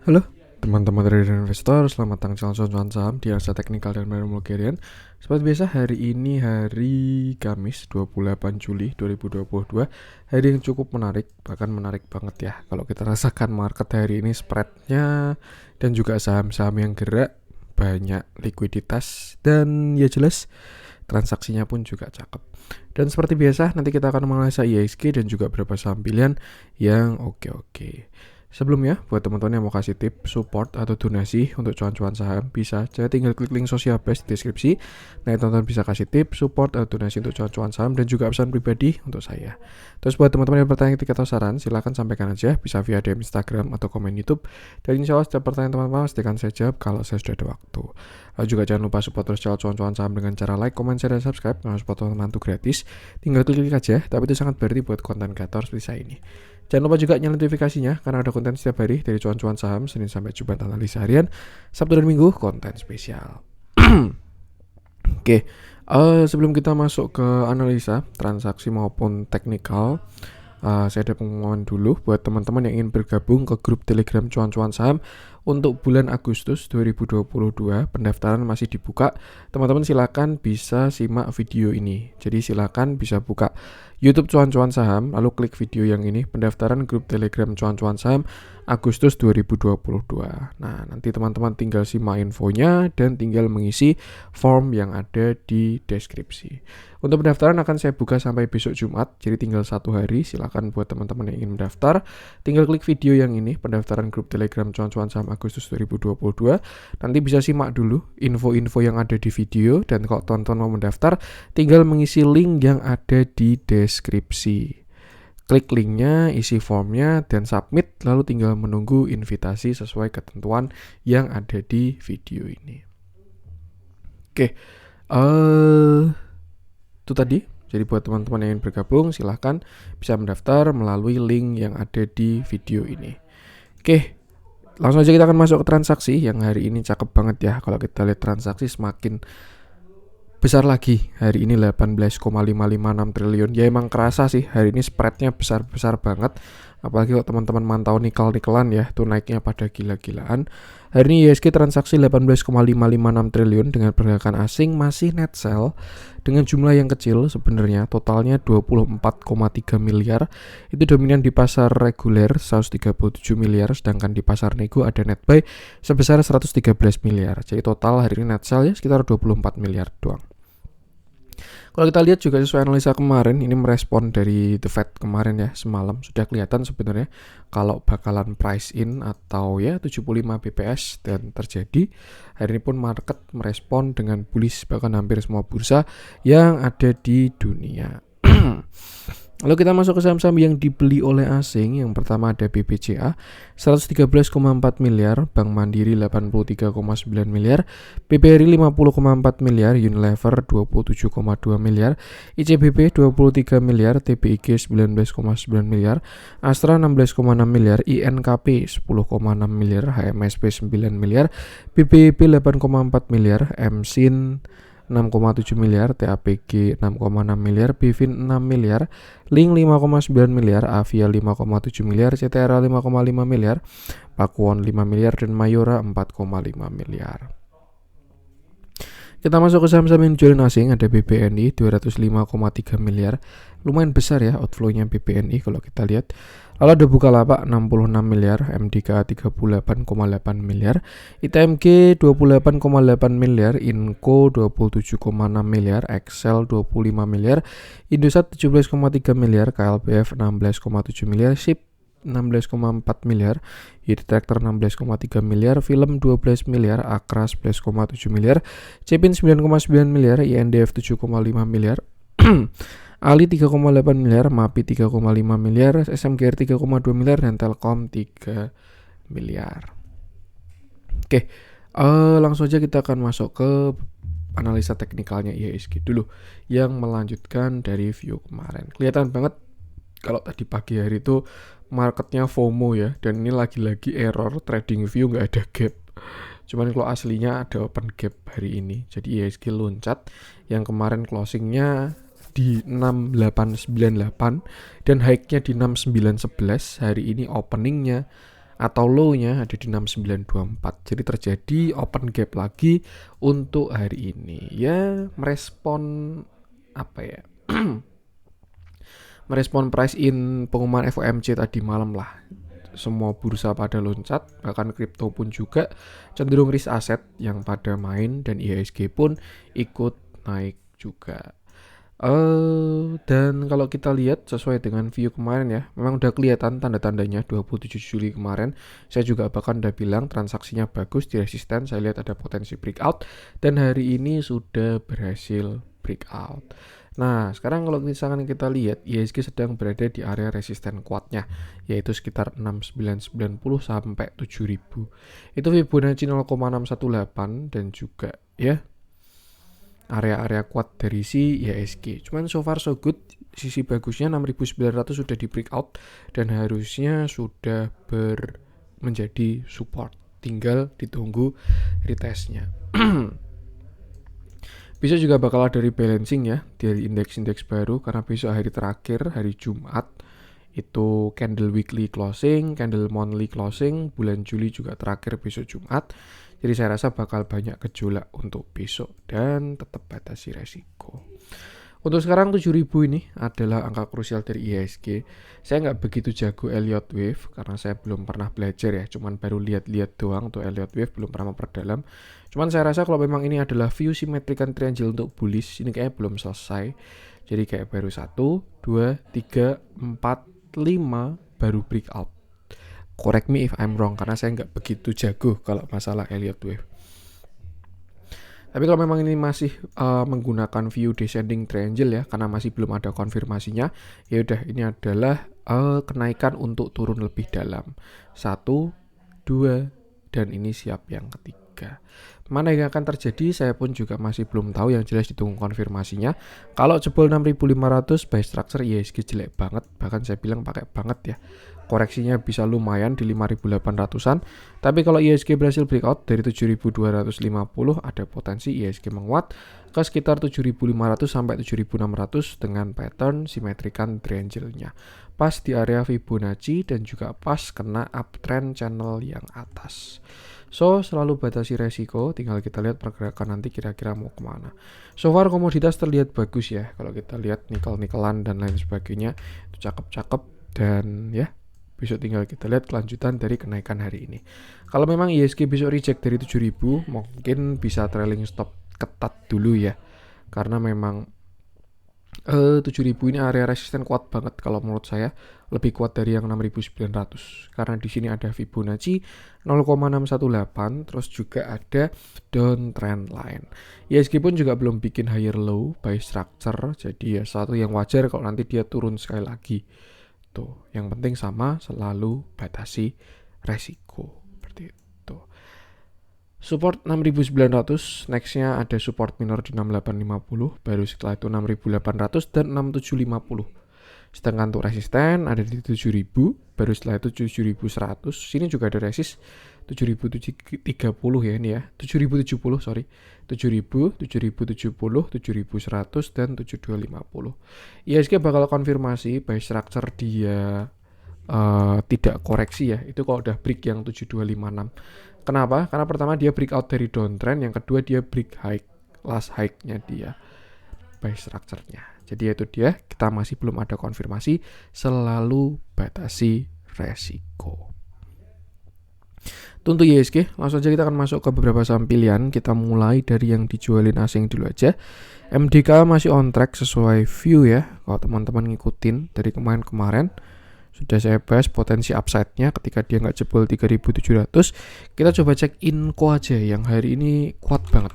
Halo teman-teman trader dan investor, selamat datang di channel saham di analisa teknikal dan Mulgerian. Seperti biasa, hari ini hari Kamis 28 Juli 2022, hari yang cukup menarik, bahkan menarik banget ya. Kalau kita rasakan market hari ini, spreadnya dan juga saham-saham yang gerak, banyak likuiditas, dan ya jelas transaksinya pun juga cakep. Dan seperti biasa, nanti kita akan menganalisa IHSG dan juga beberapa saham pilihan yang oke-oke. Sebelumnya, buat teman-teman yang mau kasih tip, support, atau donasi untuk cuan-cuan saham, bisa saya tinggal klik link sosial base di deskripsi. Nah, teman-teman bisa kasih tip, support, atau donasi untuk cuan-cuan saham, dan juga pesan pribadi untuk saya. Terus buat teman-teman yang bertanya ketika atau saran, silahkan sampaikan aja, bisa via DM Instagram atau komen YouTube. Dan insya Allah setiap pertanyaan teman-teman pasti akan saya jawab kalau saya sudah ada waktu. Juga jangan lupa support terus channel cuan-cuan saham dengan cara like, komen, share, dan subscribe. Karena support teman-teman itu gratis, tinggal klik aja, tapi itu sangat berarti buat konten kreator seperti saya ini. Jangan lupa juga nyalain notifikasinya karena ada konten setiap hari dari cuan-cuan saham, Senin sampai Jumat analisa harian, Sabtu dan Minggu konten spesial. Oke, sebelum kita masuk ke analisa transaksi maupun teknikal, saya ada pengumuman dulu buat teman-teman yang ingin bergabung ke grup Telegram cuan-cuan saham untuk bulan Agustus 2022. Pendaftaran masih dibuka. Teman-teman silakan bisa simak video ini. Jadi silakan bisa buka YouTube cuan-cuan saham, lalu klik video yang ini, pendaftaran grup Telegram cuan-cuan saham Agustus 2022. Nah, nanti teman-teman tinggal simak infonya dan tinggal mengisi form yang ada di deskripsi. Untuk pendaftaran akan saya buka sampai besok Jumat, jadi tinggal 1 hari. Silakan buat teman-teman yang ingin mendaftar, tinggal klik video yang ini, pendaftaran grup Telegram cuan-cuan saham Agustus 2022. Nanti bisa simak dulu info-info yang ada di video, dan kalau teman-teman mau mendaftar, tinggal mengisi link yang ada di deskripsi. Klik linknya, isi formnya, dan submit, lalu tinggal menunggu invitasi sesuai ketentuan yang ada di video ini. Oke, itu tadi. Jadi buat teman-teman yang ingin bergabung, silahkan bisa mendaftar melalui link yang ada di video ini. Oke, langsung aja kita akan masuk ke transaksi yang hari ini cakep banget ya. Kalau kita lihat transaksi semakin besar lagi hari ini 18,556 triliun. Ya emang kerasa sih hari ini spreadnya besar-besar banget. Apalagi kalau teman-teman mantau nikel-nikelan ya, tuh naiknya pada gila-gilaan. Hari ini IHSG transaksi 18,556 triliun dengan pergerakan asing masih net sell dengan jumlah yang kecil sebenarnya, totalnya 24,3 miliar. Itu dominan di pasar reguler 137 miliar, sedangkan di pasar nego ada net buy sebesar 113 miliar. Jadi total hari ini net sell ya sekitar 24 miliar doang. Kalau kita lihat juga sesuai analisa kemarin, ini merespon dari The Fed kemarin ya, semalam sudah kelihatan sebenarnya kalau bakalan price in atau ya 75 bps dan terjadi. Hari ini pun market merespon dengan bullish, bahkan hampir semua bursa yang ada di dunia. Lalu kita masuk ke saham-saham yang dibeli oleh asing. Yang pertama ada BBCA 113,4 miliar, Bank Mandiri 83,9 miliar, BBRI 50,4 miliar, Unilever 27,2 miliar, ICBP 23 miliar, TBIG 19,9 miliar, Astra 16,6 miliar, INKP 10,6 miliar, HMSP 9 miliar, BBB 8,4 miliar, MSIN 6,7 miliar, TAPG 6,6 miliar, Bivin 6 miliar, Link 5,9 miliar, Avia 5,7 miliar, CTRA 5,5 miliar, Pakuwon 5 miliar, dan Mayora 4,5 miliar. Kita masuk ke saham-saham yang jualan asing. Ada BBNI 205,3 miliar, lumayan besar ya outflow-nya BBNI kalau kita lihat. Lalu ada Bukalapak 66 miliar, MDK 38,8 miliar, ITMG 28,8 miliar, Inco 27,6 miliar, Excel 25 miliar, Indosat 17,3 miliar, KLBF 16,7 miliar, SIP 16,4 miliar, Hit Tractor 16,3 miliar, Film 12 miliar, Akra 11,7 miliar, Cepin 9,9 miliar, INDF 7,5 miliar, Ali 3,8 miliar, MAPI 3,5 miliar, SMGR 3,2 miliar, dan Telkom 3 miliar. Oke, langsung aja kita akan masuk ke analisa teknikalnya IHSG dulu yang melanjutkan dari view kemarin. Kelihatan banget kalau tadi pagi hari itu marketnya FOMO ya, dan ini lagi-lagi error trading view nggak ada gap. Cuman kalau aslinya ada open gap hari ini. Jadi IHSG loncat yang kemarin closingnya di 6898 dan high-nya di 6911. Hari ini openingnya atau low-nya ada di 6924. Jadi terjadi open gap lagi untuk hari ini. Ya, merespon apa ya? Merespon price in pengumuman FOMC tadi malam lah. Semua bursa pada loncat, bahkan kripto pun juga cenderung risk asset yang pada main, dan IHSG pun ikut naik juga. Dan kalau kita lihat sesuai dengan view kemarin ya, memang udah kelihatan tanda-tandanya 27 Juli kemarin. Saya juga bahkan udah bilang transaksinya bagus di resisten, saya lihat ada potensi breakout, dan hari ini sudah berhasil breakout. Nah, sekarang kalau misalkan kita lihat, IHSG sedang berada di area resisten kuatnya, yaitu sekitar 6990 sampai 7000. Itu Fibonacci 0,618 dan juga ya area-area kuat dari si IHSG. Cuman so far so good, sisi bagusnya 6900 sudah di breakout dan harusnya sudah menjadi support. Tinggal ditunggu retestnya. Besok juga bakal ada rebalancing ya dari indeks-indeks baru, karena besok hari terakhir, hari Jumat, itu candle weekly closing, candle monthly closing, bulan Juli juga terakhir besok Jumat. Jadi saya rasa bakal banyak gejolak untuk besok dan tetap batasi resiko. Untuk sekarang 7000 ini adalah angka krusial dari IHSG. Saya nggak begitu jago Elliott Wave karena saya belum pernah belajar ya, cuman baru lihat-lihat doang untuk Elliott Wave, belum pernah memperdalam. Cuman saya rasa kalau memang ini adalah view simetrikan triangle untuk bullish, ini kayaknya belum selesai. Jadi kayak baru 1, 2, 3, 4, 5 baru breakout. Correct me if I'm wrong karena saya nggak begitu jago kalau masalah Elliott Wave. Tapi kalau memang ini masih menggunakan view descending triangle ya, karena masih belum ada konfirmasinya, ya udah ini adalah kenaikan untuk turun lebih dalam. 1, 2, dan ini siap yang ketiga. Mana yang akan terjadi saya pun juga masih belum tahu, yang jelas ditunggu konfirmasinya. Kalau jebol 6500 buy structure IHSG jelek banget, bahkan saya bilang pakai banget ya. Koreksinya bisa lumayan di 5800-an. Tapi kalau IHSG berhasil breakout dari 7250, ada potensi IHSG menguat ke sekitar 7500 sampai 7600 dengan pattern simetrikan triangle-nya. Pas di area Fibonacci dan juga pas kena uptrend channel yang atas. So, selalu batasi resiko, tinggal kita lihat pergerakan nanti kira-kira mau kemana. So far komoditas terlihat bagus ya, kalau kita lihat nikel-nikelan dan lain sebagainya, itu cakep-cakep, dan ya besok tinggal kita lihat kelanjutan dari kenaikan hari ini. Kalau memang IHSG besok reject dari 7000, mungkin bisa trailing stop ketat dulu ya, karena memang 7000 ini area resisten kuat banget kalau menurut saya, lebih kuat dari yang 6900 karena di sini ada Fibonacci 0,618, terus juga ada downtrend line. IHSG pun juga belum bikin higher low by structure, jadi ya satu yang wajar kalau nanti dia turun sekali lagi. Tuh, yang penting sama, selalu batasi resiko seperti itu. Support 6900, nextnya ada support minor di 6850, baru setelah itu 6800 dan 6750. Sedangkan untuk resisten ada di 7000, baru setelah itu 7100. Sini juga ada resist 7030 ya ini ya. 7070 sorry. 7000, 7070, 7100 dan 7250. IHSG bakal konfirmasi by structure dia tidak koreksi ya. Itu kalau udah break yang 7256. Kenapa? Karena pertama dia breakout dari downtrend, yang kedua dia break high, last high-nya dia by structure-nya. Jadi itu dia, kita masih belum ada konfirmasi, selalu batasi resiko. Untuk IHSG, langsung aja kita akan masuk ke beberapa saham pilihan. Kita mulai dari yang dijualin asing dulu aja. MDK masih on track sesuai view ya, kalau teman-teman ngikutin dari kemarin-kemarin. Sudah saya bahas potensi upside-nya ketika dia nggak jebol 3700. Kita coba cek Inco aja yang hari ini kuat banget.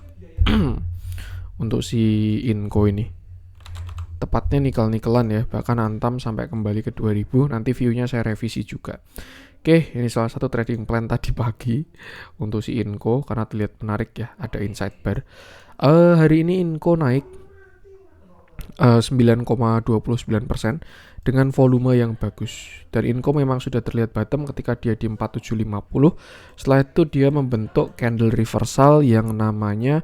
Untuk si Inco ini tepatnya nikel-nikelan ya, bahkan antam sampai kembali ke 2000. Nanti view-nya saya revisi juga. Oke, ini salah satu trading plan tadi pagi untuk si Inco karena terlihat menarik ya, ada inside bar. Hari ini Inco naik 9,29% dengan volume yang bagus. Dan Inco memang sudah terlihat bottom ketika dia di 4750. Setelah itu dia membentuk candle reversal yang namanya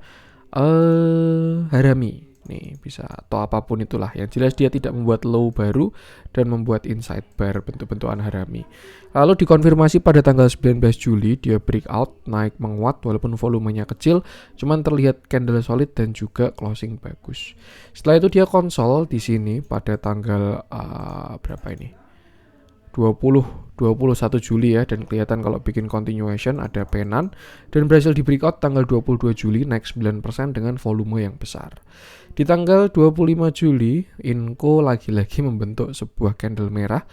harami. nih, bisa atau apapun itulah. Yang jelas dia tidak membuat low baru dan membuat inside bar bentuk-bentukan harami. Lalu dikonfirmasi pada tanggal 19 Juli dia breakout naik menguat walaupun volumenya kecil, cuman terlihat candle solid dan juga closing bagus. Setelah itu dia konsol di sini pada tanggal berapa ini? 21 Juli ya, dan kelihatan kalau bikin continuation ada penan dan berhasil di breakout tanggal 22 Juli naik 9% dengan volume yang besar. Di tanggal 25 Juli Inco lagi-lagi membentuk sebuah candle merah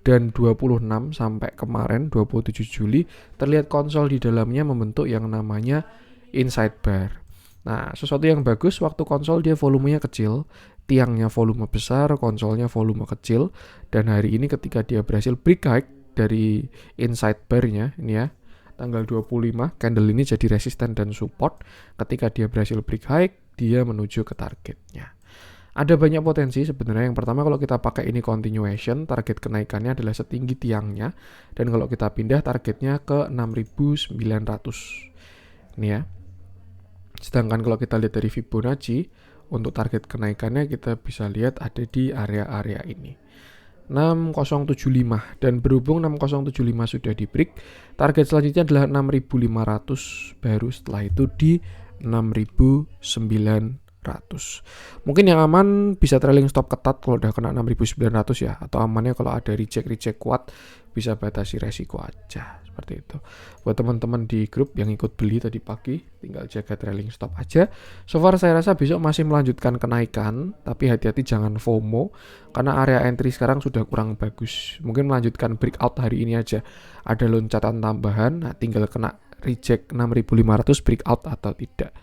dan 26 sampai kemarin 27 Juli terlihat konsol di dalamnya membentuk yang namanya inside bar. Nah, sesuatu yang bagus waktu konsol dia volumenya kecil, tiangnya volume besar, konsolnya volume kecil, dan hari ini ketika dia berhasil break high dari inside bar-nya ini ya, tanggal 25 candle ini jadi resisten dan support. Ketika dia berhasil break high, dia menuju ke targetnya. Ada banyak potensi sebenarnya. Yang pertama, kalau kita pakai ini continuation, target kenaikannya adalah setinggi tiangnya, dan kalau kita pindah targetnya ke 6.900 ini ya. Sedangkan kalau kita lihat dari Fibonacci, untuk target kenaikannya kita bisa lihat ada di area-area ini 6075, dan berhubung 6075 sudah di break, target selanjutnya adalah 6500, baru setelah itu di 6900. Mungkin yang aman bisa trailing stop ketat kalau udah kena 6900 ya, atau amannya kalau ada reject kuat bisa batasi resiko aja, seperti itu. Buat teman-teman di grup yang ikut beli tadi pagi, tinggal jaga trailing stop aja. So far saya rasa besok masih melanjutkan kenaikan, tapi hati-hati jangan FOMO karena area entry sekarang sudah kurang bagus. Mungkin melanjutkan breakout hari ini aja, ada loncatan tambahan, nah tinggal kena reject 6500 breakout atau tidak,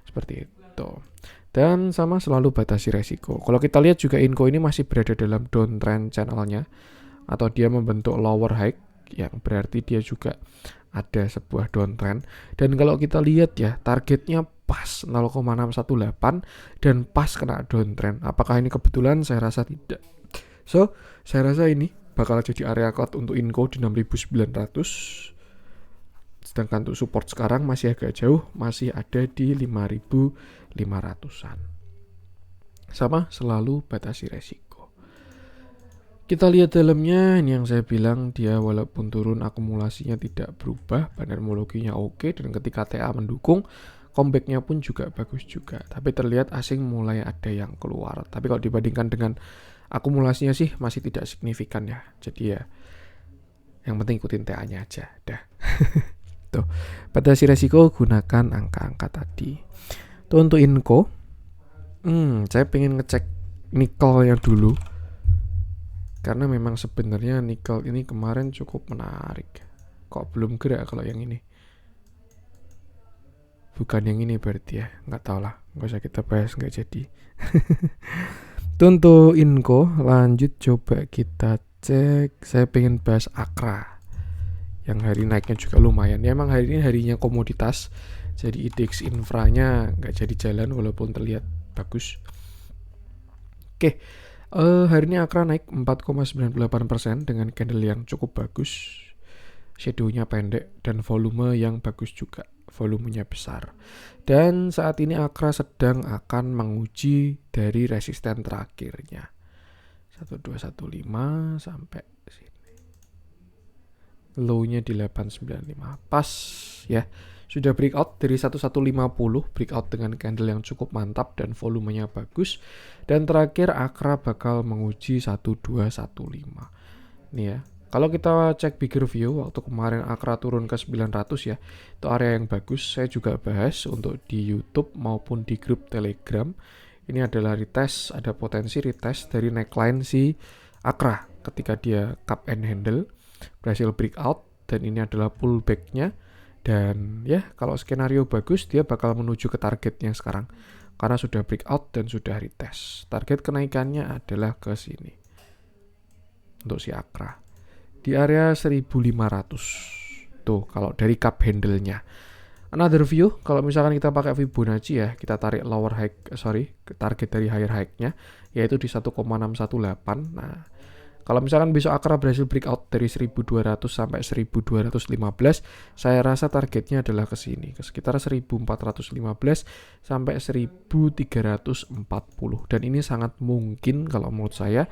seperti itu. Dan sama selalu batasi resiko. Kalau kita lihat juga Inco ini masih berada dalam downtrend channelnya, atau dia membentuk lower high, yang berarti dia juga ada sebuah downtrend. Dan kalau kita lihat ya, targetnya pas 0,618 dan pas kena downtrend. Apakah ini kebetulan? Saya rasa tidak. So, saya rasa ini bakal jadi area cut untuk Inco di 6.900. Sedangkan untuk support sekarang masih agak jauh, masih ada di 5.500-an. Sama, selalu batasi resiko. Kita lihat dalamnya, ini yang saya bilang, dia walaupun turun akumulasinya tidak berubah, bandarmologinya oke, dan ketika TA mendukung, comebacknya pun juga bagus juga. Tapi terlihat asing mulai ada yang keluar. Tapi kalau dibandingkan dengan akumulasinya sih masih tidak signifikan ya. Jadi ya, yang penting ikutin TA-nya aja, dah. Tuh, batasi resiko gunakan angka-angka tadi. Tuh untuk Inco, saya pengen ngecek nikelnya dulu. Karena memang sebenarnya nikel ini kemarin cukup menarik. Kok belum gerak kalau yang ini? Bukan yang ini berarti ya. Nggak tahu lah. Nggak usah kita bahas, nggak jadi. Untuk Inco, lanjut coba kita cek. Saya pengen bahas Akra. Yang hari naiknya juga lumayan. Ya emang hari ini harinya komoditas. Jadi IDX infranya nggak jadi jalan walaupun terlihat bagus. Oke. Hari ini Akra naik 4,98% dengan candle yang cukup bagus, shadow-nya pendek, dan volume yang bagus juga, volumenya besar. Dan saat ini Akra sedang akan menguji dari resisten terakhirnya 1215 sampai sini, low-nya di 895, pas ya. Sudah breakout dari 1150, breakout dengan candle yang cukup mantap dan volumenya bagus. Dan terakhir Akra bakal menguji 1215. Nih ya, kalau kita cek bigger view, waktu kemarin Akra turun ke 900 ya, itu area yang bagus. Saya juga bahas untuk di YouTube maupun di grup Telegram. Ini adalah retest, ada potensi retest dari neckline si Akra ketika dia cup and handle, berhasil breakout, dan ini adalah pullback-nya. Dan ya, kalau skenario bagus, dia bakal menuju ke targetnya sekarang. Karena sudah breakout dan sudah retest. Target kenaikannya adalah ke sini. Untuk si Akra. Di area 1500. Tuh, kalau dari cup handle-nya. Another view, kalau misalkan kita pakai Fibonacci ya, kita tarik target dari higher high-nya, yaitu di 1,618. Nah, Kalau misalkan besok Akra berhasil breakout dari 1200 sampai 1215, saya rasa targetnya adalah ke sini, ke sekitar 1415 sampai 1340. Dan ini sangat mungkin kalau menurut saya.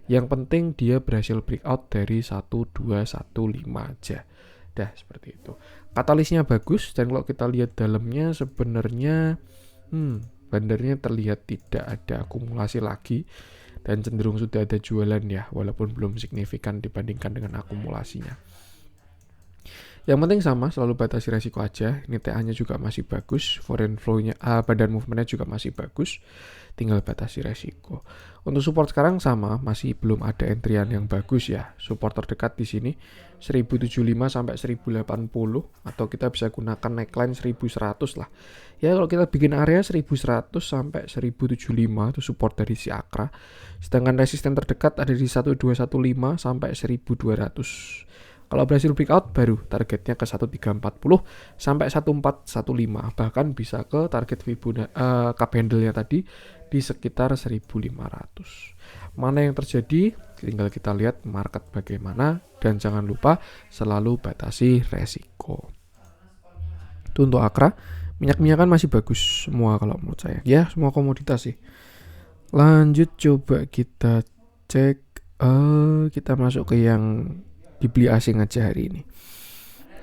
Yang penting dia berhasil breakout dari 1215 aja. Dah seperti itu. Katalisnya bagus, dan kalau kita lihat dalamnya sebenarnya bandarnya terlihat tidak ada akumulasi lagi dan cenderung sudah ada jualan ya, walaupun belum signifikan dibandingkan dengan akumulasinya. Yang penting sama, selalu batasi resiko aja. Ini TA-nya juga masih bagus, foreign flow-nya, bandar movement-nya juga masih bagus. Tinggal batasi resiko. Untuk support sekarang sama, masih belum ada entryan yang bagus ya. Support terdekat di sini 1075 sampai 1080, atau kita bisa gunakan neckline 1100 lah. Ya kalau kita bikin area 1100 sampai 1075 itu support dari si Akra. Sedangkan resisten terdekat ada di 1215 sampai 1200. Kalau berhasil breakout baru targetnya ke 1340 sampai 1415, bahkan bisa ke target Fibonacci cup handle-nya tadi di sekitar 1500. Mana yang terjadi? Tinggal kita lihat market bagaimana, dan jangan lupa selalu batasi resiko. Itu untuk Akra. Minyak-minyakan masih bagus semua kalau menurut saya. Ya, semua komoditas sih. Lanjut coba kita cek, kita masuk ke yang dibeli asing aja hari ini.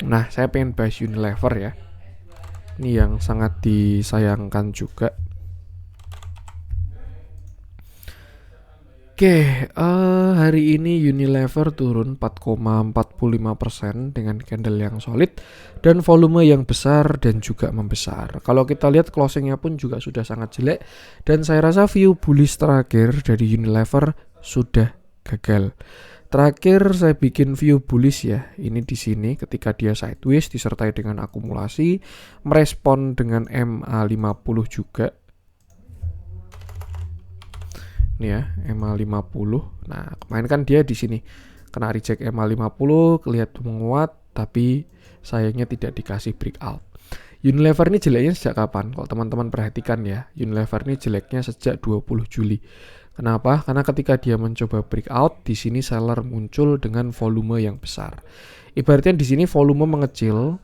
Nah, saya pengen bahas Unilever ya. Ini yang sangat disayangkan juga. Oke, hari ini Unilever turun 4,45% dengan candle yang solid dan volume yang besar dan juga membesar. Kalau kita lihat closingnya pun juga sudah sangat jelek, dan saya rasa view bullish terakhir dari Unilever sudah gagal. Terakhir saya bikin view bullish ya, ini di sini ketika dia sideways disertai dengan akumulasi, merespon dengan MA50 juga. Nih ya, MA50. Nah, kemarin kan dia di sini kena reject MA50, kelihatan menguat, tapi sayangnya tidak dikasih breakout. Unilever ini jeleknya sejak kapan? Kalau teman-teman perhatikan ya, Unilever ini jeleknya sejak 20 Juli. Kenapa? Karena ketika dia mencoba breakout, di sini seller muncul dengan volume yang besar. Ibaratnya di sini volume mengecil,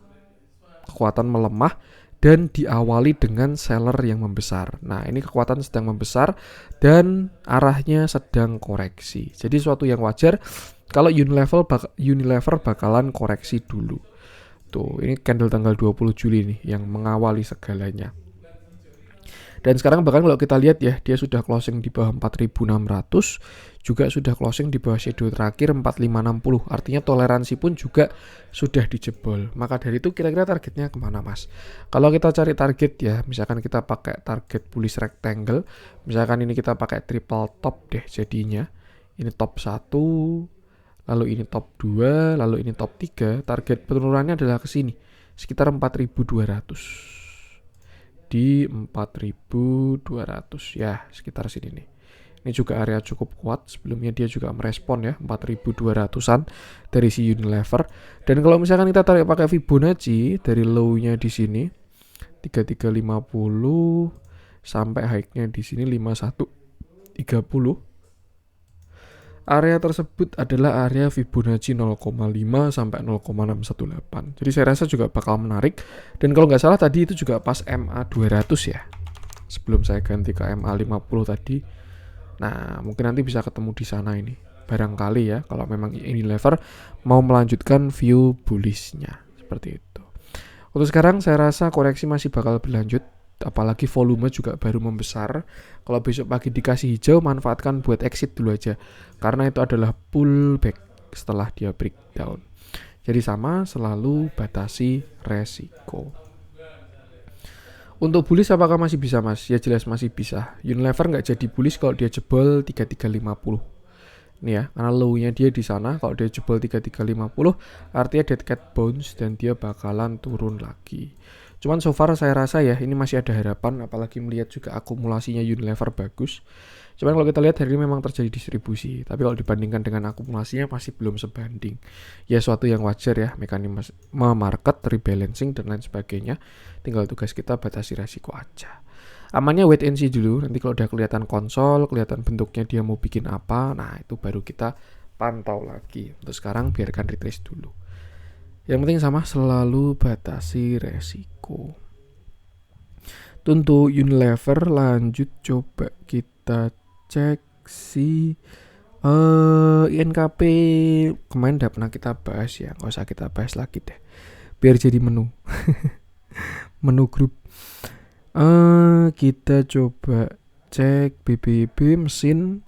kekuatan melemah, dan diawali dengan seller yang membesar. Nah, ini kekuatan sedang membesar dan arahnya sedang koreksi. Jadi suatu yang wajar kalau Unilever bakalan koreksi dulu. Tuh, ini candle tanggal 20 Juli nih yang mengawali segalanya. Dan sekarang bahkan kalau kita lihat ya, dia sudah closing di bawah 4.600, juga sudah closing di bawah shadow terakhir 4.560. Artinya toleransi pun juga sudah dijebol. Maka dari itu kira-kira targetnya kemana mas? Kalau kita cari target ya, misalkan kita pakai target bullish rectangle, misalkan ini kita pakai triple top deh jadinya. Ini top 1, lalu ini top 2, lalu ini top 3. Target penurunannya adalah ke sini, sekitar 4.200. Di 4.200 ya, sekitar sini nih. Ini juga area cukup kuat. Sebelumnya dia juga merespon ya 4.200-an dari si Unilever. Dan kalau misalkan kita tarik pakai Fibonacci dari low-nya di sini 3350 sampai high-nya di sini 5130. Area tersebut adalah area Fibonacci 0,5 sampai 0,618. Jadi saya rasa juga bakal menarik. Dan kalau nggak salah tadi itu juga pas MA200 ya, sebelum saya ganti ke MA50 tadi. Nah, mungkin nanti bisa ketemu di sana ini, barangkali ya, kalau memang Unilever mau melanjutkan view bullish-nya seperti itu. Untuk sekarang saya rasa koreksi masih bakal berlanjut, apalagi volume juga baru membesar. Kalau besok pagi dikasih hijau, manfaatkan buat exit dulu aja, karena itu adalah pullback setelah dia breakdown. Jadi sama, selalu batasi resiko. Untuk bullish apakah masih bisa mas? Ya jelas masih bisa. Unilever nggak jadi bullish kalau dia jebol 3350. Nih ya, karena low-nya dia di sana. Kalau dia jebol 3350, artinya dead cat bounce dan dia bakalan turun lagi. Cuman so far saya rasa ya ini masih ada harapan, apalagi melihat juga akumulasinya Unilever bagus. Cuman kalau kita lihat hari ini memang terjadi distribusi, tapi kalau dibandingkan dengan akumulasinya masih belum sebanding. Ya suatu yang wajar ya, mekanisme market, rebalancing dan lain sebagainya. Tinggal tugas kita batasi resiko aja. Amannya wait and see dulu, nanti kalau udah kelihatan konsol, kelihatan bentuknya dia mau bikin apa, nah itu baru kita pantau lagi. Untuk sekarang biarkan retrace dulu. Yang penting sama, selalu batasi resiko. Untuk Unilever lanjut, coba kita cek si INKP. Kemarin udah pernah kita bahas ya, nggak usah kita bahas lagi deh, biar jadi menu menu grup. Kita coba cek BBB. Mesin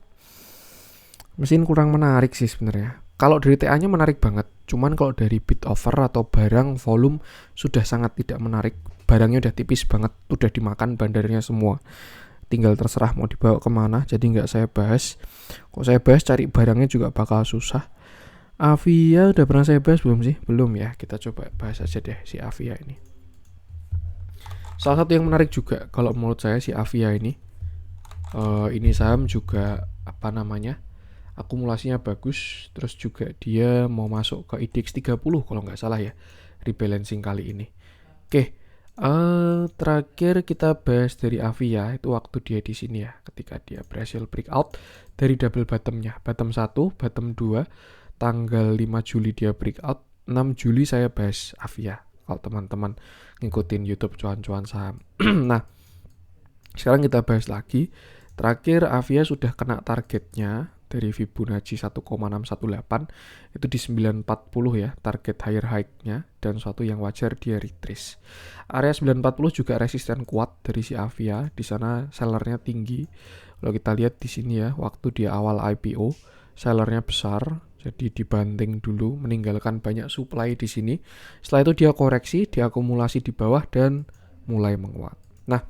kurang menarik sih sebenarnya. Kalau dari TA-nya menarik banget, cuman kalau dari bid over atau barang volume sudah sangat tidak menarik. Barangnya udah tipis banget, udah dimakan bandarnya semua. Tinggal terserah mau dibawa kemana, jadi nggak saya bahas. Kalau saya bahas cari barangnya juga bakal susah. Avia udah pernah saya bahas belum sih? Belum ya, kita coba bahas aja deh si Avia ini. Salah satu yang menarik juga kalau menurut saya si Avia ini. Ini saham juga akumulasinya bagus, terus juga dia mau masuk ke IDX 30 kalau nggak salah ya, rebalancing kali ini. Oke, terakhir kita bahas dari Avia itu waktu dia di sini ya, ketika dia berhasil breakout dari double bottomnya, bottom 1, bottom 2, tanggal 5 Juli dia breakout, 6 Juli saya bahas Avia kalau teman-teman ngikutin YouTube cuan-cuan saham. Nah, sekarang kita bahas lagi. Terakhir Avia sudah kena targetnya dari Fibonacci 1,618 itu di 940 ya, target higher high-nya, dan suatu yang wajar dia retrace. Area 940 juga resisten kuat dari si Avia, di sana sellernya tinggi. Kalau kita lihat di sini ya, waktu dia awal IPO sellernya besar, jadi dibanting dulu, meninggalkan banyak supply di sini. Setelah itu dia koreksi, diakumulasi di bawah dan mulai menguat. Nah,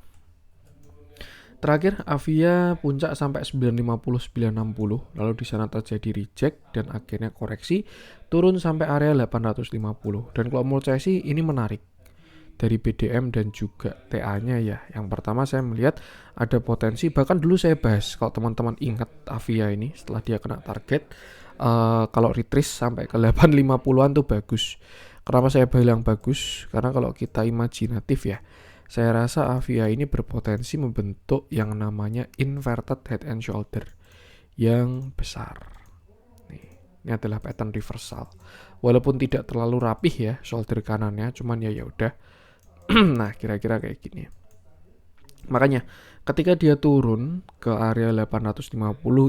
terakhir Avia puncak sampai 950 960, lalu di sana terjadi reject dan akhirnya koreksi turun sampai area 850. Dan kalau menurut saya sih ini menarik dari BDM dan juga TA-nya ya. Yang pertama saya melihat ada potensi, bahkan dulu saya bahas kalau teman-teman ingat Avia ini setelah dia kena target, kalau retrace sampai ke 850-an tuh bagus. Kenapa saya bilang bagus? Karena kalau kita imajinatif ya, saya rasa Avia ini berpotensi membentuk yang namanya inverted head and shoulder yang besar. Ini adalah pattern reversal. Walaupun tidak terlalu rapih ya shoulder kanannya, cuman ya udah. Nah, kira-kira kayak gini. Makanya ketika dia turun ke area 850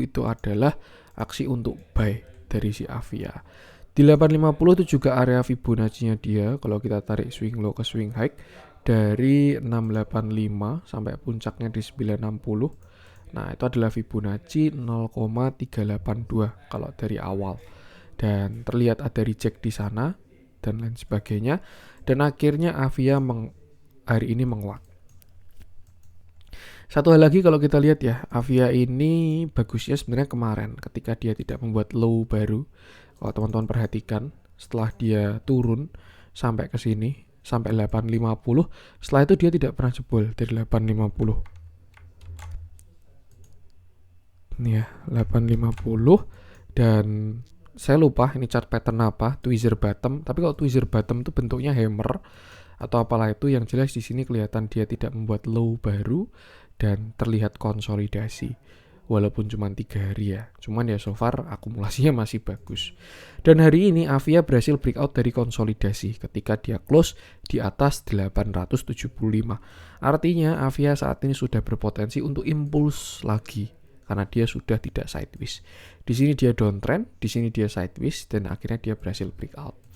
itu adalah aksi untuk buy dari si Avia. Di 850 itu juga area Fibonacci-nya dia kalau kita tarik swing low ke swing high dari 685 sampai puncaknya di 960. Nah, itu adalah Fibonacci 0,382 kalau dari awal. Dan terlihat ada reject di sana dan lain sebagainya. Dan akhirnya Avia hari ini menguat. Satu hal lagi kalau kita lihat ya, Avia ini bagusnya sebenarnya kemarin ketika dia tidak membuat low baru. Kalau teman-teman perhatikan, setelah dia turun sampai ke sini, sampai 850, setelah itu dia tidak pernah jebol dari 850. Ini ya, 850, dan saya lupa ini chart pattern apa, tweezer bottom. Tapi kalau tweezer bottom itu bentuknya hammer atau apalah itu, yang jelas di sini kelihatan dia tidak membuat low baru dan terlihat konsolidasi. Walaupun cuma 3 hari ya, cuman ya so far akumulasinya masih bagus. Dan hari ini Avia berhasil breakout dari konsolidasi ketika dia close di atas 875. Artinya Avia saat ini sudah berpotensi untuk impuls lagi karena dia sudah tidak sideways. Di sini dia downtrend, di sini dia sideways, dan akhirnya dia berhasil breakout.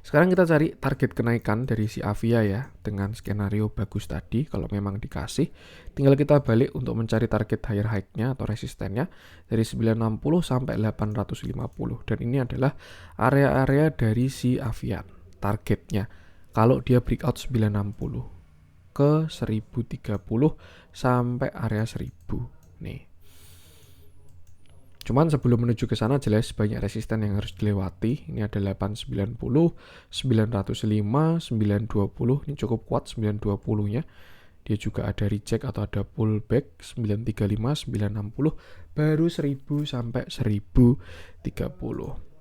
Sekarang kita cari target kenaikan dari si Avia ya, dengan skenario bagus tadi. Kalau memang dikasih, tinggal kita balik untuk mencari target higher high-nya atau resistennya dari 960 sampai 850. Dan ini adalah area-area dari si Avia targetnya kalau dia breakout 960 ke 1030 sampai area 1000 nih. Cuman sebelum menuju ke sana jelas banyak resisten yang harus dilewati. Ini ada 890, 905, 920. Ini cukup kuat 920-nya. Dia juga ada reject atau ada pullback 935, 960, baru 1000 sampai 1030.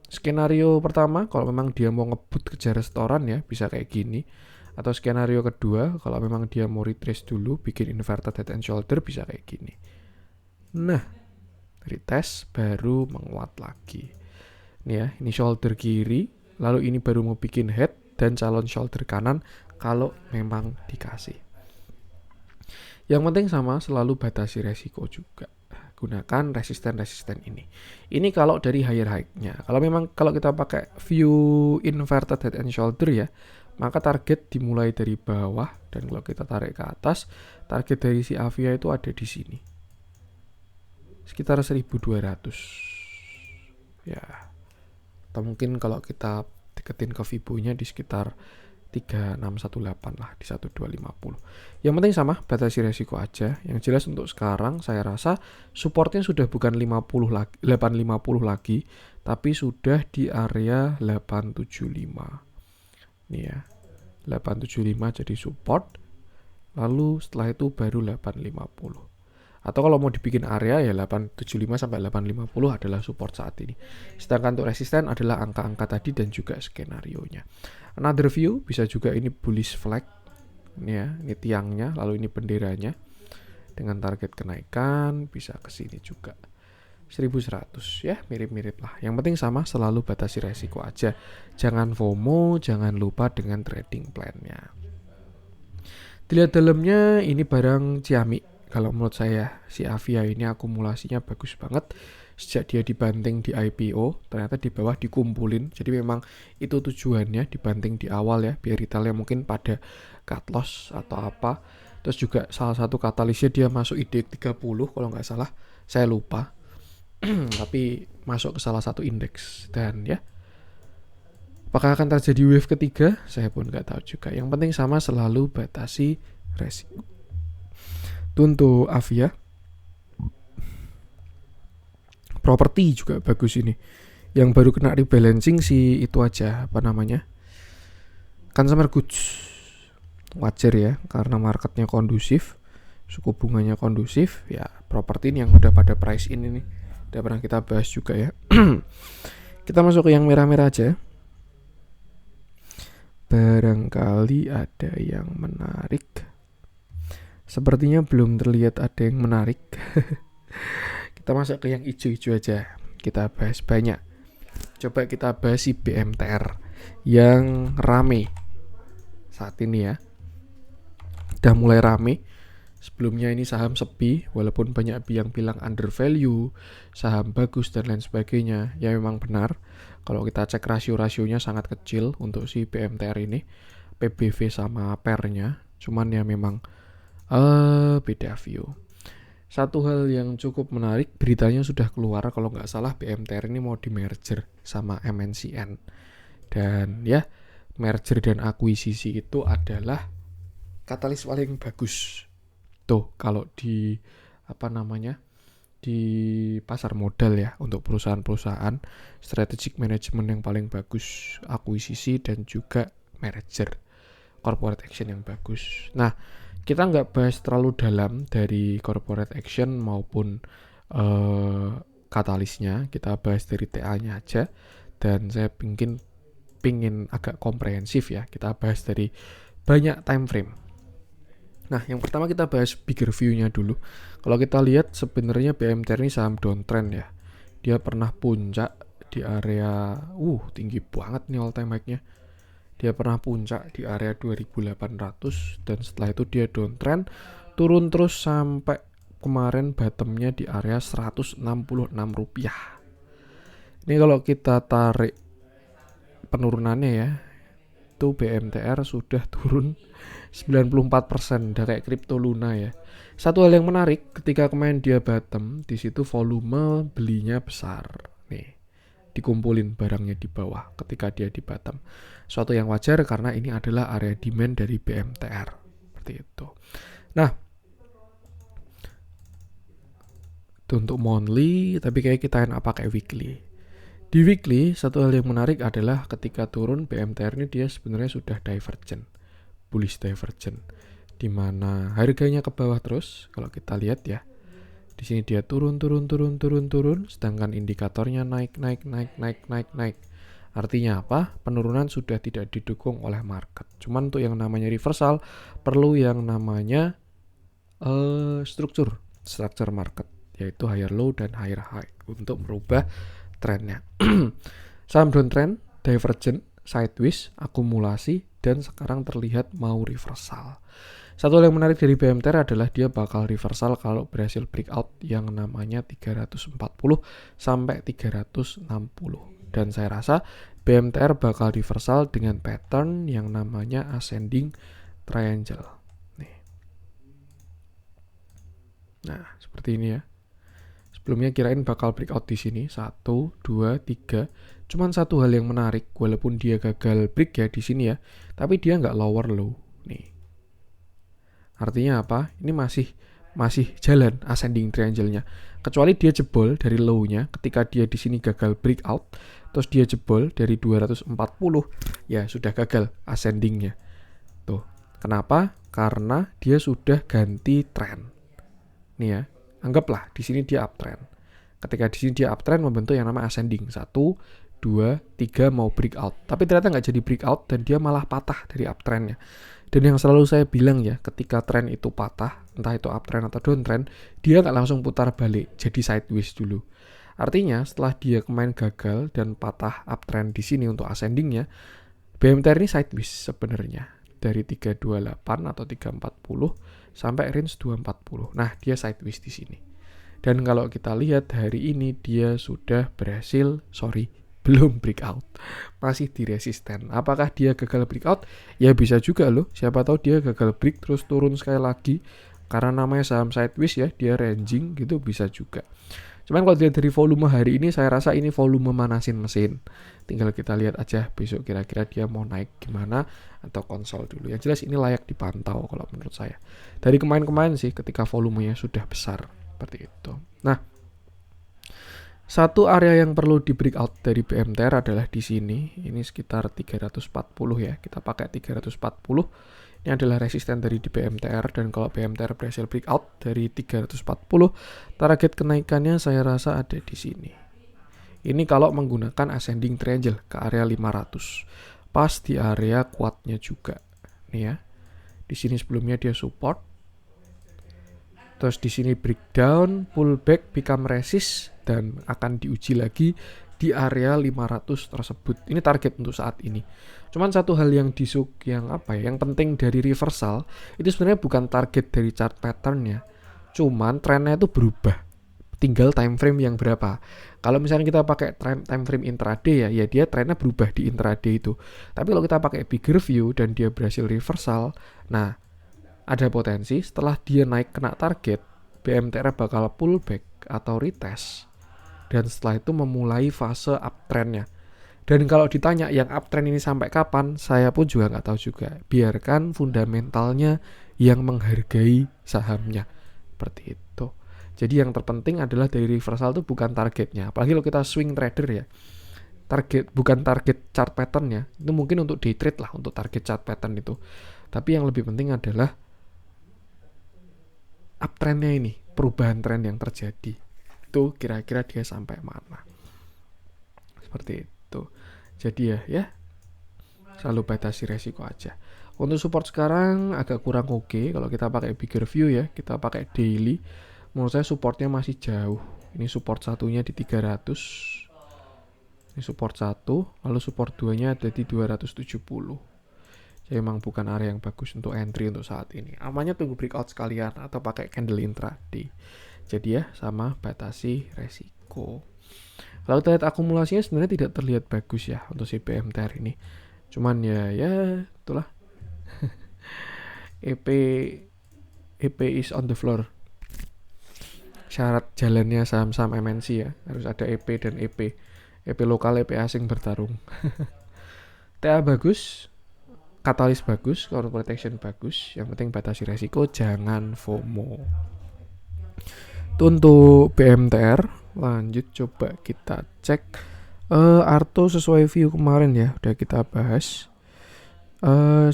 Skenario pertama kalau memang dia mau ngebut kejar restoran ya bisa kayak gini. Atau skenario kedua kalau memang dia mau retrace dulu bikin inverted head and shoulder bisa kayak gini. Nah, retest, baru menguat lagi. Ini ya, ini shoulder kiri, lalu ini baru mau bikin head dan calon shoulder kanan kalau memang dikasih. Yang penting sama, selalu batasi resiko juga. Gunakan resisten ini. Ini kalau dari higher height-nya. Kalau kita pakai view inverted head and shoulder ya, maka target dimulai dari bawah, dan kalau kita tarik ke atas, target dari si Avia itu ada di sini. Sekitar 1200. Ya. Atau mungkin kalau kita deketin ke Fibo-nya di sekitar 3618 lah, di 1250. Yang penting sama, batasi resiko aja. Yang jelas untuk sekarang saya rasa supportnya sudah bukan 850 lagi, tapi sudah di area 875. Nih ya, 875 jadi support, lalu setelah itu baru 850. Atau kalau mau dibikin area ya 875 sampai 850 adalah support saat ini. Sedangkan untuk resisten adalah angka-angka tadi dan juga skenario-nya. Another view bisa juga ini bullish flag. Ini ya, ini tiangnya, lalu ini benderanya. Dengan target kenaikan bisa ke sini juga. 1100 ya, mirip-mirip lah. Yang penting sama, selalu batasi resiko aja. Jangan FOMO, jangan lupa dengan trading plan-nya. Dilihat dalamnya, ini barang Xiaomi. Kalau menurut saya, si Avia ini akumulasinya bagus banget. Sejak dia dibanting di IPO, ternyata di bawah dikumpulin. Jadi memang itu tujuannya, dibanting di awal ya, biar retailnya mungkin pada cut loss atau apa. Terus juga salah satu katalisnya dia masuk IDX 30 kalau nggak salah, saya lupa. Tapi masuk ke salah satu indeks. Dan ya, apakah akan terjadi wave ketiga? Saya pun nggak tahu juga. Yang penting sama, selalu batasi resiko. Untuk Avia, properti juga bagus ini. Yang baru kena rebalancing sih itu aja, apa namanya, consumer goods. Wajar ya, karena marketnya kondusif, suku bunganya kondusif, ya properti ini yang udah pada price in ini. Udah pernah kita bahas juga ya. Kita masuk ke yang merah-merah aja. Barangkali ada yang menarik. Sepertinya belum terlihat ada yang menarik. Kita masuk ke yang hijau-hijau aja. Kita bahas banyak. Coba kita bahas si BMTR yang rame saat ini ya. Udah mulai rame. Sebelumnya ini saham sepi, walaupun banyak yang bilang under value, saham bagus dan lain sebagainya. Ya memang benar. Kalau kita cek rasio-rasionya sangat kecil untuk si BMTR ini, PBV sama PER-nya. Cuman ya memang beda view. Satu hal yang cukup menarik, beritanya sudah keluar kalau nggak salah BMTR ini mau di merger sama MNCN. Dan ya, merger dan akuisisi itu adalah katalis paling bagus. Tuh, kalau di di pasar modal ya, untuk perusahaan-perusahaan, strategic management yang paling bagus, akuisisi dan juga merger, corporate action yang bagus. Nah, kita nggak bahas terlalu dalam dari corporate action maupun katalisnya, kita bahas dari TA-nya aja. Dan saya pingin agak komprehensif ya, kita bahas dari banyak time frame. Nah, yang pertama kita bahas bigger view-nya dulu. Kalau kita lihat sebenarnya BMTR ini saham downtrend ya. Dia pernah puncak di area tinggi banget nih all time high-nya. Dia pernah puncak di area 2800 dan setelah itu dia downtrend, turun terus sampai kemarin bottomnya di area 166 rupiah. Ini kalau kita tarik penurunannya ya, itu BMTR sudah turun 94%, udah kayak Crypto Luna ya. Satu hal yang menarik, ketika kemarin dia bottom, di situ volume belinya besar. Nih, dikumpulin barangnya di bawah ketika dia di bottom. Suatu yang wajar karena ini adalah area demand dari BMTR. Seperti itu. Nah, itu untuk monthly, tapi kayak kita enak pakai weekly. Di weekly, satu hal yang menarik adalah ketika turun BMTR ini dia sebenarnya sudah divergent, bullish divergent, di mana harganya ke bawah terus. Kalau kita lihat ya, di sini dia turun, sedangkan indikatornya naik. Artinya apa? Penurunan sudah tidak didukung oleh market. Cuman untuk yang namanya reversal, perlu yang namanya structure market. yaitu higher low dan higher high untuk merubah trennya. Saham downtrend, divergent, sideways, akumulasi, dan sekarang terlihat mau reversal. Satu hal yang menarik dari BMTR adalah dia bakal reversal kalau berhasil breakout yang namanya 340 sampai 360. Dan saya rasa BMTR bakal reversal dengan pattern yang namanya ascending triangle. Nih. Nah, seperti ini ya. Sebelumnya kirain bakal breakout di sini 1, 2, 3. Cuman satu hal yang menarik, walaupun dia gagal break ya di sini ya, tapi dia nggak lower low. Nih. Artinya apa? Ini masih jalan ascending triangle-nya. Kecuali dia jebol dari low-nya ketika dia di sini gagal breakout, terus dia jebol dari 240, ya sudah gagal ascending-nya. Tuh. Kenapa? Karena dia sudah ganti trend. Nih ya. Anggaplah di sini dia uptrend. Ketika di sini dia uptrend membentuk yang namanya ascending. 1, 2, 3 mau breakout. Tapi ternyata nggak jadi breakout dan dia malah patah dari uptrendnya. Dan yang selalu saya bilang ya, ketika tren itu patah, entah itu uptrend atau downtrend, dia nggak langsung putar balik jadi sideways dulu. Artinya setelah dia kemarin gagal dan patah uptrend di sini untuk ascendingnya, BMTR ini sideways sebenarnya. Dari 328 atau 340 sampai range 240. Nah, dia sideways di sini. Dan kalau kita lihat hari ini dia sudah berhasil, belum breakout. Masih di resisten. Apakah dia gagal breakout? Ya bisa juga loh. Siapa tahu dia gagal break terus turun sekali lagi. Karena namanya saham sideways ya, dia ranging gitu bisa juga. Cuman kalau dilihat dari volume hari ini, saya rasa ini volume manasin mesin. Tinggal kita lihat aja besok kira-kira dia mau naik gimana atau konsol dulu. Yang jelas ini layak dipantau kalau menurut saya. Dari kemarin-kemarin sih ketika volumenya sudah besar. Seperti itu. Nah, satu area yang perlu di breakout dari BMTR adalah di sini. Ini sekitar 340 ya. Kita pakai 340. Ini adalah resisten dari di BMTR, dan kalau BMTR berhasil breakout dari 340, target kenaikannya saya rasa ada di sini. Ini kalau menggunakan ascending triangle ke area 500. Pas di area kuatnya juga. Nih ya. Di sini sebelumnya dia support. Terus di sini breakdown, pullback, become resist, dan akan diuji lagi di area 500 tersebut. Ini target untuk saat ini. Cuman satu hal yang yang penting dari reversal itu sebenarnya bukan target dari chart patternnya. Cuman trennya itu berubah. Tinggal time frame yang berapa. Kalau misalnya kita pakai time frame intraday ya dia trennya berubah di intraday itu. Tapi kalau kita pakai bigger view dan dia berhasil reversal, nah ada potensi setelah dia naik kena target, BMTR bakal pullback atau retest. Dan setelah itu memulai fase uptrendnya. Dan kalau ditanya yang uptrend ini sampai kapan, saya pun juga nggak tahu juga. Biarkan fundamentalnya yang menghargai sahamnya. Seperti itu. Jadi yang terpenting adalah dari reversal itu bukan targetnya. Apalagi kalau kita swing trader ya. Bukan target chart patternnya. Itu mungkin untuk day trade lah, untuk target chart pattern itu. Tapi yang lebih penting adalah uptrendnya ini, perubahan tren yang terjadi. Itu kira-kira dia sampai mana. Seperti itu. Jadi ya selalu batasi resiko aja. Untuk support sekarang agak kurang oke. Kalau kita pakai bigger view ya, kita pakai daily, menurut saya supportnya masih jauh. Ini support satunya di 300. Ini support 1, lalu support 2-nya ada di 270. Jadi memang bukan area yang bagus untuk entry untuk saat ini. Amannya tunggu breakout sekalian atau pakai candle intraday. Jadi ya sama batasi resiko. Kalau kita lihat akumulasinya sebenarnya tidak terlihat bagus ya untuk si BMTR ini. Cuman ya itulah. EP is on the floor. Syarat jalannya saham-saham MNC ya, harus ada EP dan EP. EP lokal, EP asing bertarung. TA bagus, katalis bagus, core protection bagus. Yang penting batasi resiko, jangan FOMO. Itu untuk BMTR. Lanjut coba kita cek Arto sesuai view kemarin ya, udah kita bahas.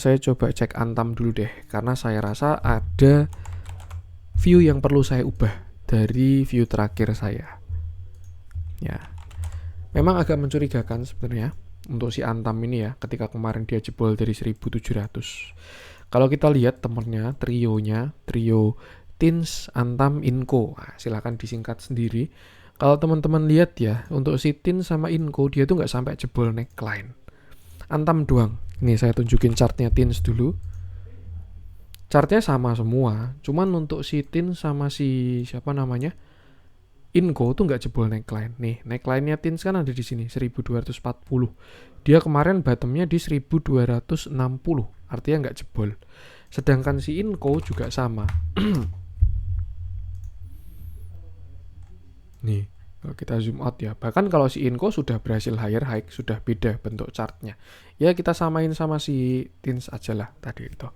Saya coba cek Antam dulu deh, karena saya rasa ada view yang perlu saya ubah dari view terakhir saya. Ya, memang agak mencurigakan sebenarnya untuk si Antam ini ya, ketika kemarin dia jebol dari 1700. Kalau kita lihat temennya, trio Tins Antam Inco. Nah, silahkan disingkat sendiri. Kalau teman-teman lihat ya, untuk si Tins sama Inco dia tuh nggak sampai jebol neckline. Antam doang. Ini saya tunjukin chartnya Tins dulu. Chartnya sama semua, cuman untuk si Tins sama si siapa namanya Inco tuh nggak jebol neckline. Nih, neckline-nya Tins kan ada di sini 1240. Dia kemarin bottomnya di 1260, artinya nggak jebol. Sedangkan si Inco juga sama. Nih, kalau kita zoom out ya. Bahkan kalau si Inco sudah berhasil higher high, sudah beda bentuk chartnya. Ya kita samain sama si Tins aja lah tadi itu.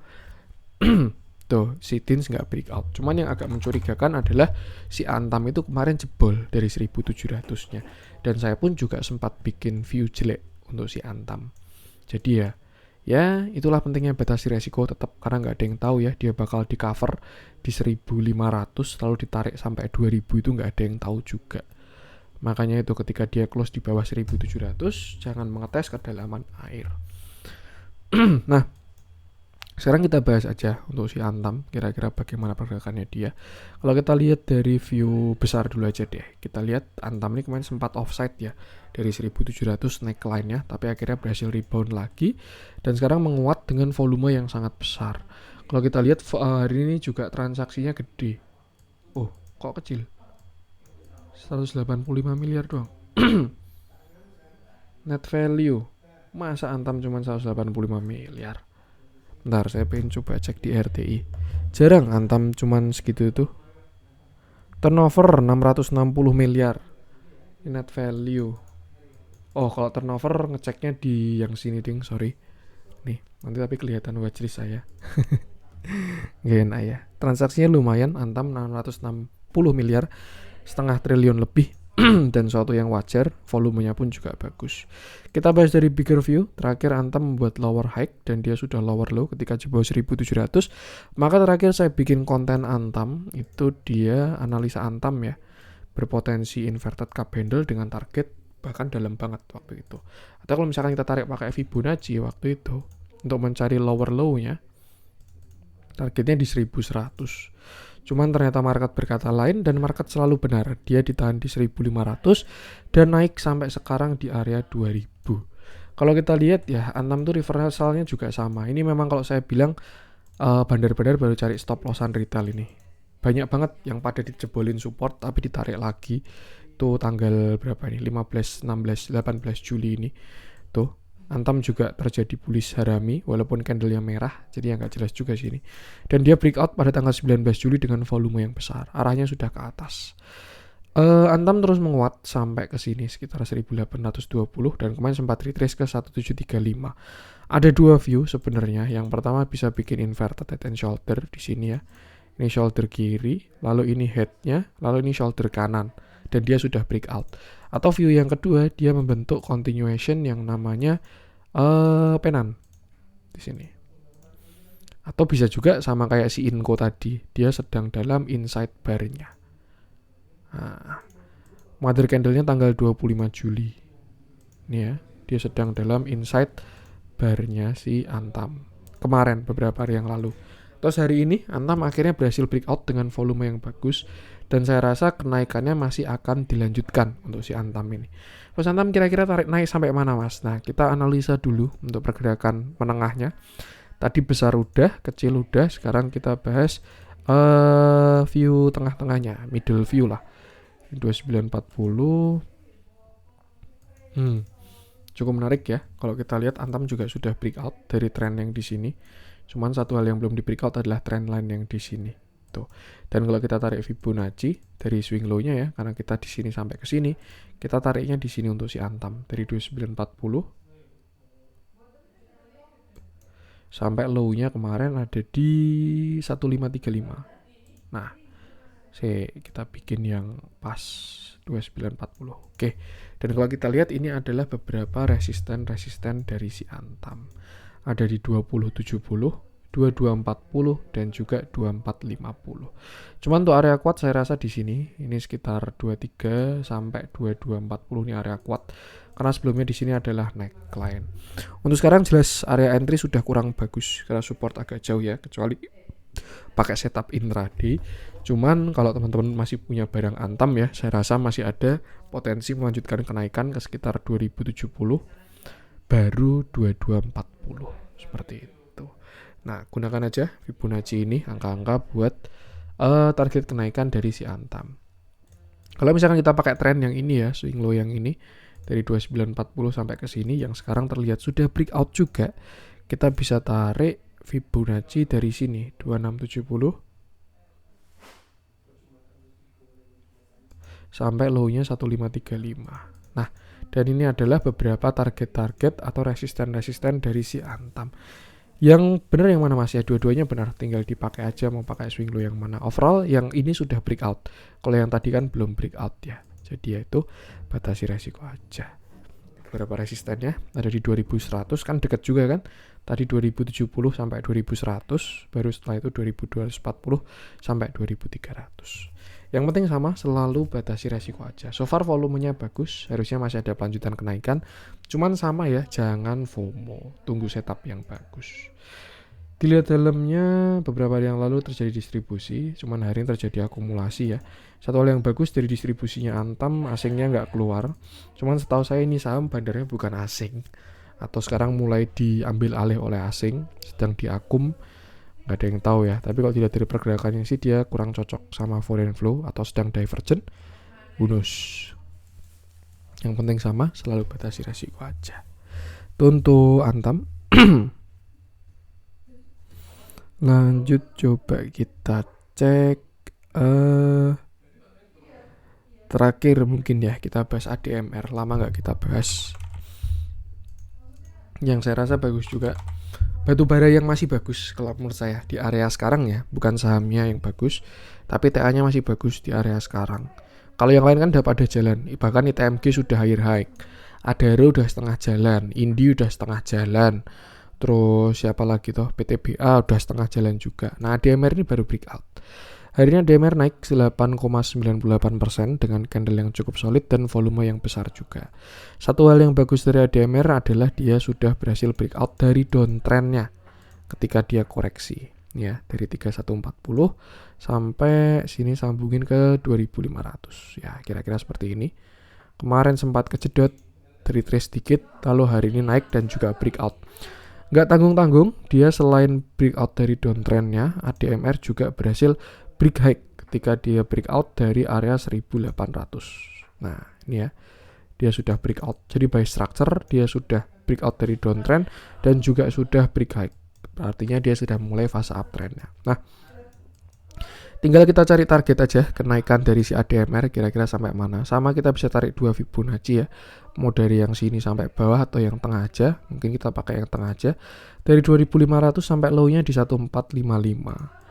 Tuh, si Tins nggak breakout. Cuman yang agak mencurigakan adalah si Antam itu kemarin jebol dari 1700-nya. Dan saya pun juga sempat bikin view jelek untuk si Antam. Jadi ya itulah pentingnya batasi resiko tetap, karena nggak ada yang tahu ya dia bakal di cover di 1500 lalu ditarik sampai 2000, itu nggak ada yang tahu juga. Makanya itu ketika dia close di bawah 1700 jangan mengetes kedalaman air. Nah, sekarang kita bahas aja untuk si Antam, kira-kira bagaimana pergerakannya dia. Kalau kita lihat dari view besar dulu aja deh. Kita lihat Antam ini kemarin sempat offside ya dari 1700 neckline-nya, tapi akhirnya berhasil rebound lagi dan sekarang menguat dengan volume yang sangat besar. Kalau kita lihat hari ini juga transaksinya gede. Oh, kok kecil? 185 miliar doang. Net value. Masa Antam cuma 185 miliar? Bentar, saya pengen coba cek di RTI. Jarang Antam cuman segitu tuh. Turnover 660 miliar. Net value. Oh, kalau turnover ngeceknya di yang sini ding, sorry. Nih, nanti tapi kelihatan watchlist saya. Gak enak ya. Transaksinya lumayan, Antam 660 miliar, setengah triliun lebih. Dan suatu yang wajar, volumenya pun juga bagus. Kita bahas dari bigger view. Terakhir Antam membuat lower high dan dia sudah lower low ketika jebol 1700. Maka terakhir saya bikin konten Antam, itu dia analisa Antam ya, berpotensi inverted cup handle dengan target bahkan dalam banget waktu itu. Atau kalau misalkan kita tarik pakai Fibonacci waktu itu untuk mencari lower low-nya, targetnya di 1100. Cuman ternyata market berkata lain dan market selalu benar. Dia ditahan di 1500 dan naik sampai sekarang di area 2000. Kalau kita lihat ya, Antam tuh reversalnya juga sama. Ini memang kalau saya bilang bandar-bandar baru cari stop lossan retail ini. Banyak banget yang pada dijebolin support tapi ditarik lagi. Tuh tanggal berapa ini? 15, 16, 18 Juli ini. Tuh, Antam juga terjadi bullish harami walaupun candlenya merah, jadi yang nggak jelas juga sini. Dan dia breakout pada tanggal 19 Juli dengan volume yang besar, arahnya sudah ke atas. Antam terus menguat sampai ke sini sekitar 1820 dan kemarin sempat retrace ke 1735. Ada dua view sebenarnya. Yang pertama bisa bikin inverted head and shoulder di sini ya. Ini shoulder kiri, lalu ini headnya, lalu ini shoulder kanan. Dan dia sudah breakout. Atau view yang kedua, dia membentuk continuation yang namanya penan di sini. Atau bisa juga sama kayak si Inco tadi, dia sedang dalam inside bar-nya. Nah, mother candle-nya tanggal 25 Juli. Ini ya, dia sedang dalam inside bar-nya si Antam. Kemarin beberapa hari yang lalu. Terus hari ini Antam akhirnya berhasil breakout dengan volume yang bagus dan saya rasa kenaikannya masih akan dilanjutkan untuk si Antam ini. Terus Antam kira-kira tarik naik sampai mana Mas? Nah, kita analisa dulu untuk pergerakan menengahnya. Tadi besar udah, kecil udah, sekarang kita bahas view tengah-tengahnya, middle view lah. 2940. Cukup menarik ya. Kalau kita lihat Antam juga sudah breakout dari trend yang di sini. Cuman satu hal yang belum di breakout adalah trend line yang di sini. Tuh. Dan kalau kita tarik Fibonacci dari swing low-nya ya, karena kita di sini sampai ke sini, kita tariknya di sini untuk si Antam dari 2940 sampai low-nya kemarin ada di 1535. Nah, kita bikin yang pas 2940. Oke. Dan kalau kita lihat ini adalah beberapa resisten dari si Antam. Ada di 2070, 2240 dan juga 2450. Cuman untuk area kuat saya rasa di sini ini sekitar 23 sampai 2240 ini area kuat. Karena sebelumnya di sini adalah neckline. Untuk sekarang jelas area entry sudah kurang bagus karena support agak jauh ya, kecuali pakai setup intraday. Cuman kalau teman-teman masih punya barang Antam ya, saya rasa masih ada potensi melanjutkan kenaikan ke sekitar 2070 baru 2240 seperti itu. Nah, gunakan aja Fibonacci ini angka-angka buat target kenaikan dari si Antam. Kalau misalkan kita pakai tren yang ini ya, swing low yang ini dari 2940 sampai ke sini yang sekarang terlihat sudah breakout juga, kita bisa tarik Fibonacci dari sini 2670 sampai low-nya 1535. Nah, dan ini adalah beberapa target-target atau resisten-resisten dari si Antam. Yang benar yang mana Mas ya? Dua-duanya benar, tinggal dipakai aja mau pakai swing low yang mana. Overall yang ini sudah breakout. Kalau yang tadi kan belum breakout ya. Jadi ya itu batasi resiko aja. Beberapa resistennya ada di 2100 kan dekat juga kan. Tadi 2070 sampai 2100, baru setelah itu 2240 sampai 2300. Yang penting sama, selalu batasi resiko aja. So far volumenya bagus, harusnya masih ada pelanjutan kenaikan. Cuman sama ya, jangan FOMO, tunggu setup yang bagus. Dilihat dalamnya, beberapa hari yang lalu terjadi distribusi, cuman hari ini terjadi akumulasi ya. Satu hal yang bagus dari distribusinya Antam, asingnya nggak keluar. Cuman setahu saya ini saham bandarnya bukan asing. Atau sekarang mulai diambil alih oleh asing, sedang diakum, nggak ada yang tahu ya. Tapi kalau dilihat dari pergerakannya sih dia kurang cocok sama foreign flow atau sedang divergent, bonus. Yang penting sama, selalu batasi resiko aja. Itu untuk Antam. Lanjut coba kita cek terakhir mungkin ya, kita bahas ADMR. Lama nggak kita bahas. Yang saya rasa bagus juga, batu bara yang masih bagus kalau menurut saya di area sekarang ya, bukan sahamnya yang bagus, tapi TA-nya masih bagus di area sekarang. Kalau yang lain kan udah pada jalan, bahkan ITMG sudah high, Adaro udah setengah jalan, Indi udah setengah jalan, terus siapa lagi toh, PTBA udah setengah jalan juga. Nah, ADMR ini baru breakout. Hari ini ADMR naik 8,98% dengan candle yang cukup solid dan volume yang besar juga. Satu hal yang bagus dari ADMR adalah dia sudah berhasil breakout dari downtrendnya ketika dia koreksi. Ya, dari 3140 sampai sini sambungin ke 2500. Ya, kira-kira seperti ini. Kemarin sempat kejedot, retrace sedikit, lalu hari ini naik dan juga breakout. Nggak tanggung-tanggung, dia selain breakout dari downtrendnya, ADMR juga berhasil break high ketika dia breakout dari area 1800. Nah, ini ya. Dia sudah breakout. Jadi by structure dia sudah breakout dari downtrend dan juga sudah break high. Artinya dia sudah mulai fase uptrendnya. Nah, tinggal kita cari target aja kenaikan dari si ADMR kira-kira sampai mana. Sama kita bisa tarik 2 Fibonacci ya. Mau dari yang sini sampai bawah atau yang tengah aja. Mungkin kita pakai yang tengah aja. Dari 2500 sampai low-nya di 1455.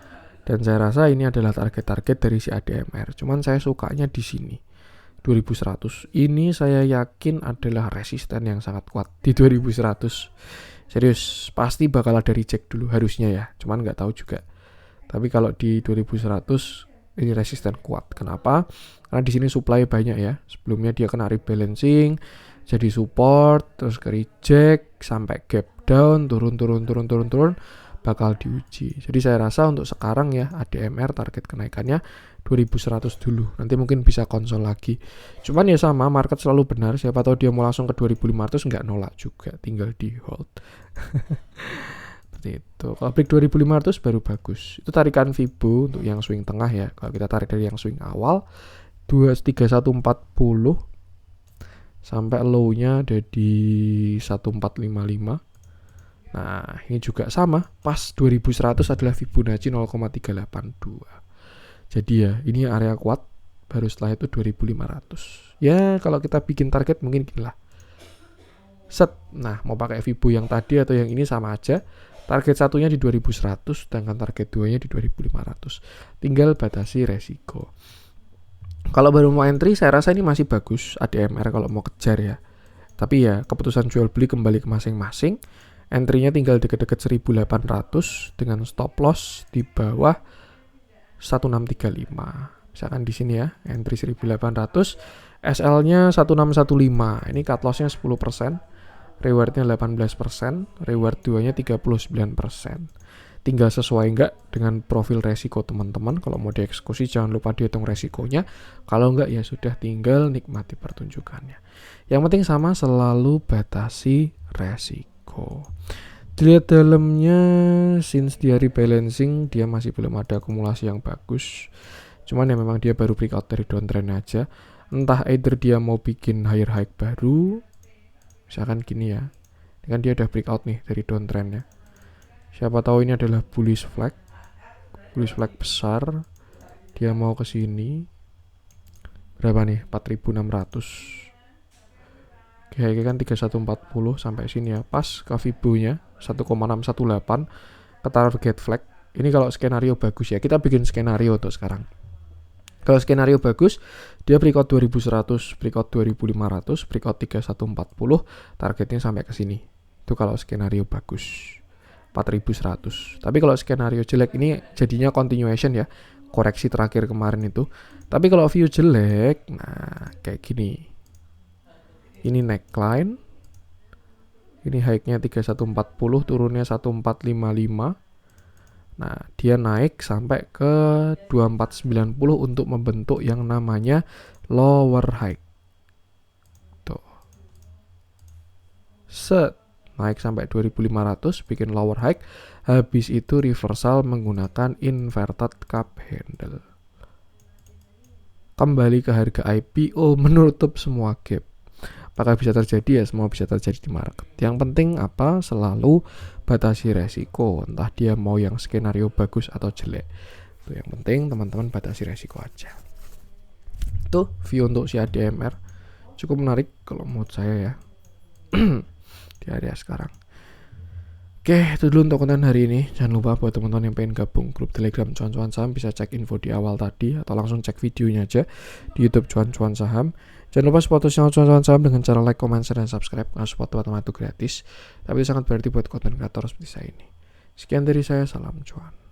Dan saya rasa ini adalah target-target dari si ADMR. Cuman saya sukanya di sini 2100. Ini saya yakin adalah resisten yang sangat kuat di 2100. Serius, pasti bakal ada reject dulu harusnya ya. Cuman nggak tahu juga. Tapi kalau di 2100 ini resisten kuat. Kenapa? Karena di sini supply banyak ya. Sebelumnya dia kena rebalancing, jadi support, terus ke reject sampai gap down, turun, bakal diuji. Jadi saya rasa untuk sekarang ya ADMR target kenaikannya 2100 dulu. Nanti mungkin bisa konsol lagi. Cuman ya sama, market selalu benar. Siapa tahu dia mau langsung ke 2500 nggak nolak juga, tinggal di hold. Seperti itu. Kalau break 2500 baru bagus. Itu tarikan Fibo untuk yang swing tengah ya. Kalau kita tarik dari yang swing awal 3140 sampai low-nya ada di 1455. Nah, ini juga sama, pas 2100 adalah Fibonacci 0,382. Jadi ya, ini area kuat, baru setelah itu 2500. Ya, kalau kita bikin target mungkin gini lah. Set, nah mau pakai Fibo yang tadi atau yang ini sama aja. Target satunya di 2100, sedangkan target 2-nya di 2500. Tinggal batasi resiko. Kalau baru mau entry, saya rasa ini masih bagus, ADMR kalau mau kejar ya. Tapi ya, keputusan jual beli kembali ke masing-masing. Entry-nya tinggal deket-deket 1800 dengan stop loss di bawah 1635. Misalkan di sini ya, entry 1800, SL-nya 1615. Ini cut loss-nya 10%, reward-nya 18%, reward 2-nya 39%. tinggal sesuai enggak dengan profil resiko teman-teman. Kalau mau dieksekusi jangan lupa dihitung resikonya, kalau enggak ya sudah tinggal nikmati pertunjukannya. Yang penting sama, selalu batasi resiko. Dilihat dalamnya, since dia rebalancing, dia masih belum ada akumulasi yang bagus. Cuman ya memang dia baru breakout dari downtrend aja. Entah either dia mau bikin higher high baru, misalkan gini ya, ini kan dia udah breakout nih dari downtrendnya. Siapa tahu ini adalah bullish flag besar. Dia mau ke sini. Berapa nih? 4.600. Oke, kan 3140 sampai sini ya. Pas ke Fibo-nya 1,618 ke target flag. Ini kalau skenario bagus ya. Kita bikin skenario untuk sekarang. Kalau skenario bagus, dia breakout 2100, breakout 2500, breakout 3140, targetnya sampai ke sini. Itu kalau skenario bagus. 4100. Tapi kalau skenario jelek ini jadinya continuation ya, koreksi terakhir kemarin itu. Tapi kalau view jelek, nah kayak gini. Ini neckline. Ini high-nya 3140, turunnya 1455. Nah, dia naik sampai ke 2490 untuk membentuk yang namanya lower high. Tuh. Set. Naik sampai 2500, bikin lower high. Habis itu reversal menggunakan inverted cup handle. Kembali ke harga IPO, menutup semua gap. Apakah bisa terjadi? Ya semua bisa terjadi di market. Yang penting apa? Selalu batasi resiko. Entah dia mau yang skenario bagus atau jelek. Itu yang penting teman-teman batasi resiko aja. Itu view untuk si ADMR. Cukup menarik kalau menurut saya ya. Di area sekarang. Oke, itu dulu untuk konten hari ini. Jangan lupa buat teman-teman yang pengen gabung grup Telegram Cuan-Cuan Saham, bisa cek info di awal tadi atau langsung cek videonya aja di YouTube Cuan-Cuan Saham. Jangan lupa support channel Cuan-Cuan Saham dengan cara like, comment, share, dan subscribe. Karena support teman-teman itu gratis, tapi sangat berarti buat konten kreator seperti saya ini. Sekian dari saya, salam cuan.